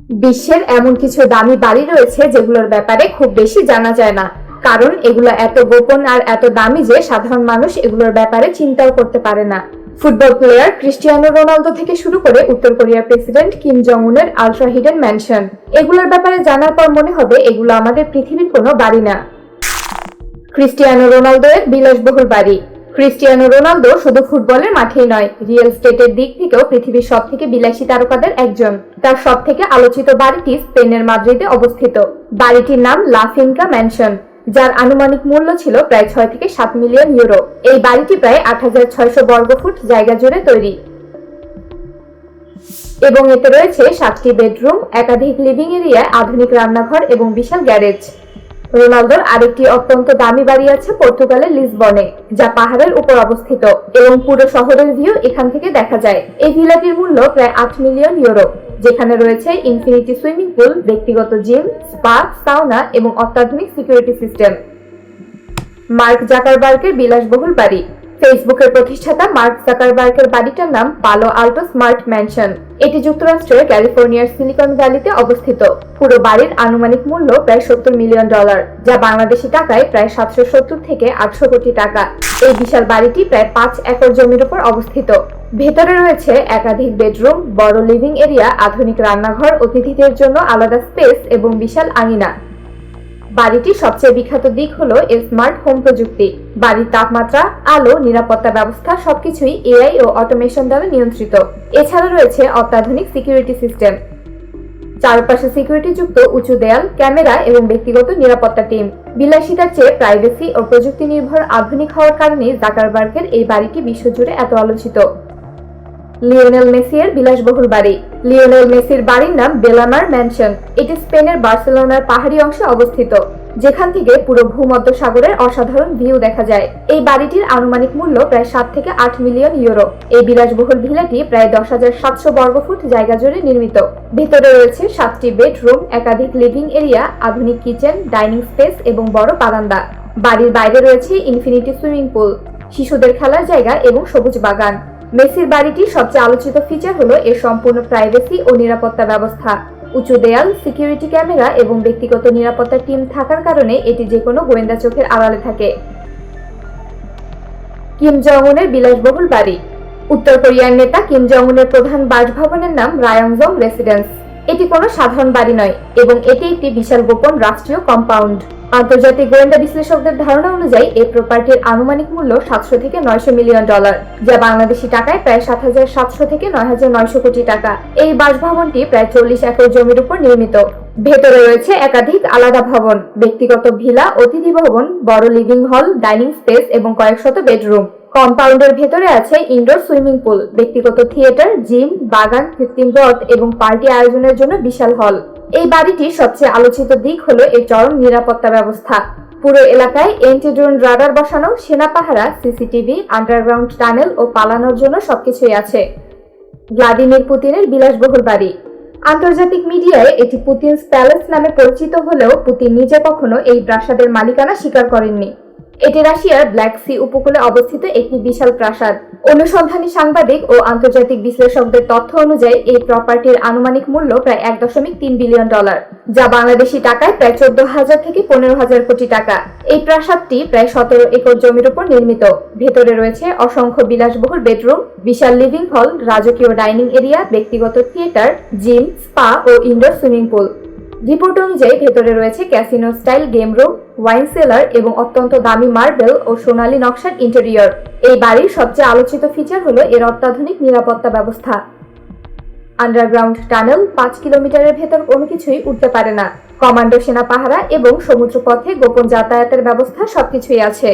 বিশ্বের এমন কিছু দামি বাড়ি রয়েছে যেগুলোর ব্যাপারে খুব বেশি জানা যায় না, কারণ এগুলো এত গোপন আর এত দামি যে সাধারণ মানুষ এগুলোর ব্যাপারে চিন্তাও করতে পারে না। ফুটবল প্লেয়ার ক্রিস্টিয়ানো রোনালদো থেকে শুরু করে উত্তর কোরিয়ার প্রেসিডেন্ট কিম জং উনের আলট্রা হিডেন ম্যানশন, এগুলোর ব্যাপারে জানার পর মনে হবে এগুলো আমাদের পৃথিবীর কোনো বাড়ি না। ক্রিস্টিয়ানো রোনালদো এর বিলাসবহুল বাড়ি। ক্রিস্টিয়ানো রোনালদো শুধু ফুটবলের মাঠেই নয়, রিয়েল এস্টেটের দিক থেকেও পৃথিবীর সবথেকে বিলাসী তারকাদের একজন। তার সবথেকে আলোচিত বাড়িটি স্পেনের মাদ্রিদে অবস্থিত। বাড়িটির নাম লা ফিনকা ম্যানশন, যার আনুমানিক মূল্য ছিল প্রায় 6 থেকে 7 মিলিয়ন ইউরো। এই বাড়িটি প্রায় 8,600 বর্গফুট জায়গা জুড়ে তৈরি এবং এতে রয়েছে 7টি বেডরুম, একাধিক লিভিং এরিয়া, আধুনিক রান্নাঘর এবং বিশাল গ্যারেজ। রোনালদোর আরেকটি অত্যন্ত দামি বাড়ি আছে পর্তুগালের লিসবনে, যা পাহাড়ের উপর অবস্থিত এবং পুরো শহরের ভিউ এখান থেকে দেখা যায়। এই ভিলাটির মূল্য প্রায় 8 মিলিয়ন ইউরো, যেখানে রয়েছে ইনফিনিটি সুইমিং পুল, ব্যক্তিগত জিম, স্পা, সাউনা এবং অত্যাধুনিক সিকিউরিটি সিস্টেম। মার্ক জাকারবার্গের বিলাসবহুল বাড়ি। ফেসবুকের প্রতিষ্ঠাতা মার্ক জাকারবার্গের বাড়িটার নাম পালো আল্টো স্মার্ট ম্যানশন। এটি যুক্তরাষ্ট্রের ক্যালিফোর্নিয়ার সিলিকন ভ্যালিতে অবস্থিত। পুরো বাড়ির আনুমানিক মূল্য প্রায় $70 মিলিয়ন, যা বাংলাদেশি টাকায় প্রায় 770 থেকে 800 কোটি টাকা। এই বিশাল বাড়িটি প্রায় 5 একর জমির উপর অবস্থিত। ভেতরে রয়েছে একাধিক বেডরুম, বড় লিভিং এরিয়া, আধুনিক রান্নাঘর, অতিথিদের জন্য আলাদা স্পেস এবং বিশাল আঙিনা। বাড়িটির সবচেয়ে বিখ্যাত দিক হলো এর স্মার্ট হোম প্রযুক্তি। বাড়ির তাপমাত্রা, আলো, নিরাপত্তা ব্যবস্থা সবকিছুই এআই ও অটোমেশন দ্বারা নিয়ন্ত্রিত। এছাড়া রয়েছে অত্যাধুনিক সিকিউরিটি সিস্টেম। চারপাশে সিকিউরিটি যুক্ত উঁচু দেয়াল, ক্যামেরা এবং ব্যক্তিগত নিরাপত্তা টিম। বিলাসিতার চেয়ে প্রাইভেসি ও প্রযুক্তি নির্ভর আধুনিক হওয়ার কারণে জাকারবার্গের এই বাড়িটি বিশ্বজুড়ে এত আলোচিত। লিওনেল মেসি এর বিলাসবহুল বাড়ি। লিওনেল মেসির বাড়ির নাম বেলামার ম্যানশন। এটি স্পেনের বার্সেলোনার পাহাড়ি অংশে অবস্থিত, যেখান থেকে পুরো ভূমধ্য সাগরের অসাধারণ ভিউ দেখা যায়। এই বাড়িটির আনুমানিক মূল্য প্রায় 7 থেকে 8 মিলিয়ন ইউরো। এই বিলাসবহুল ভিলাটি প্রায় 10,700 বর্গফুট জায়গা জুড়ে নির্মিত। ভেতরে রয়েছে 7টি বেডরুম, একাধিক লিভিং এরিয়া, আধুনিক কিচেন, ডাইনিং স্পেস এবং বড় বারান্দা। বাড়ির বাইরে রয়েছে ইনফিনিটি সুইমিং পুল, শিশুদের খেলার জায়গা এবং সবুজ বাগান। মেসির বাড়িটির সবচেয়ে আলোচিত ফিচার হলো এর সম্পূর্ণ প্রাইভেসি ও নিরাপত্তা ব্যবস্থা। উঁচু দেয়াল, সিকিউরিটি ক্যামেরা এবং ব্যক্তিগত নিরাপত্তা টিম থাকার কারণে এটি যে কোনো গোয়েন্দা চোখের আড়ালে থাকে। কিম জং উনের বিলাসবহুল বাড়ি। উত্তর কোরিয়ার নেতা কিম জং উনের প্রধান বাসভবনের নাম রায়ংজং রেসিডেন্স। এটি কোনো সাধারণ বাড়ি নয় এবং এটি একটি বিশাল গোপন রাষ্ট্রীয় কম্পাউন্ড। আন্তর্জাতিক গোয়েন্দা বিশ্লেষকদের ধারণা অনুযায়ী এই প্রপার্টির আনুমানিক মূল্য 700 থেকে 900 মিলিয়ন ডলার, যা বাংলাদেশি টাকায় প্রায় 7,700 থেকে 9,900 কোটি টাকা। এই বাসভবনটি প্রায় 40 একর জমির উপর নির্মিত। ভেতরে রয়েছে একাধিক আলাদা ভবন, ব্যক্তিগত ভিলা, অতিথি ভবন, বড় লিভিং হল, ডাইনিং স্পেস এবং কয়েকশত বেডরুম। কম্পাউন্ডের ভেতরে আছে ইনডোর সুইমিং পুল, ব্যক্তিগত থিয়েটার, জিম, বাগান, কৃত্রিম হ্রদ এবং পার্টি আয়োজনের জন্য বিশাল হল। এই বাড়িটির সবচেয়ে আলোচিত দিক হলো এর চরম নিরাপত্তা ব্যবস্থা। পুরো এলাকায় এন্টি ড্রোন রাডার বসানো, সেনা পাহারা, সিসিটিভি, আন্ডারগ্রাউন্ড টানেল ও পালানোর জন্য সবকিছুই আছে। ভ্লাদিমির পুতিনের বিলাসবহুল বাড়ি। আন্তর্জাতিক মিডিয়ায় এটি পুতিনস প্যালেস নামে পরিচিত হলেও পুতিন নিজে কখনো এই প্রাসাদের মালিকানা স্বীকার করেননি। এটি রাশিয়ার ব্ল্যাক সি উপকূলে অবস্থিত একটি বিশাল প্রাসাদ। অনুসন্ধানী সাংবাদিক ও আন্তর্জাতিক বিশ্লেষকদের তথ্য অনুযায়ী এই প্রপার্টির আনুমানিক মূল্য প্রায় 1.3 বিলিয়ন ডলার, যা বাংলাদেশি টাকায় প্রায় 14,000 থেকে 15,000 কোটি টাকা। এই প্রাসাদটি প্রায় 17 একর জমির উপর নির্মিত। ভেতরে রয়েছে অসংখ্য বিলাসবহুল বেডরুম, বিশাল লিভিং হল, রাজকীয় ডাইনিং এরিয়া, ব্যক্তিগত থিয়েটার, জিম, স্পা ও ইনডোর সুইমিং পুল। রিপোর্ট অনুযায়ী ভেতরে রয়েছে casino style game room, wine seller এবং অত্যন্ত দামি মার্বেল ও সোনালী নকশার ইন্টেরিয়র। এই বাড়ির সবচেয়ে আলোচিত ফিচার হলো এর অত্যাধুনিক নিরাপত্তা ব্যবস্থা। আন্ডারগ্রাউন্ড টানেল, 5 কিলোমিটারের ভেতর কোনো কিছুই উঠতে পারে না। কমান্ডো সেনা পাহারা এবং সমুদ্রপথে গোপন যাতায়াতের ব্যবস্থা সবকিছুই আছে।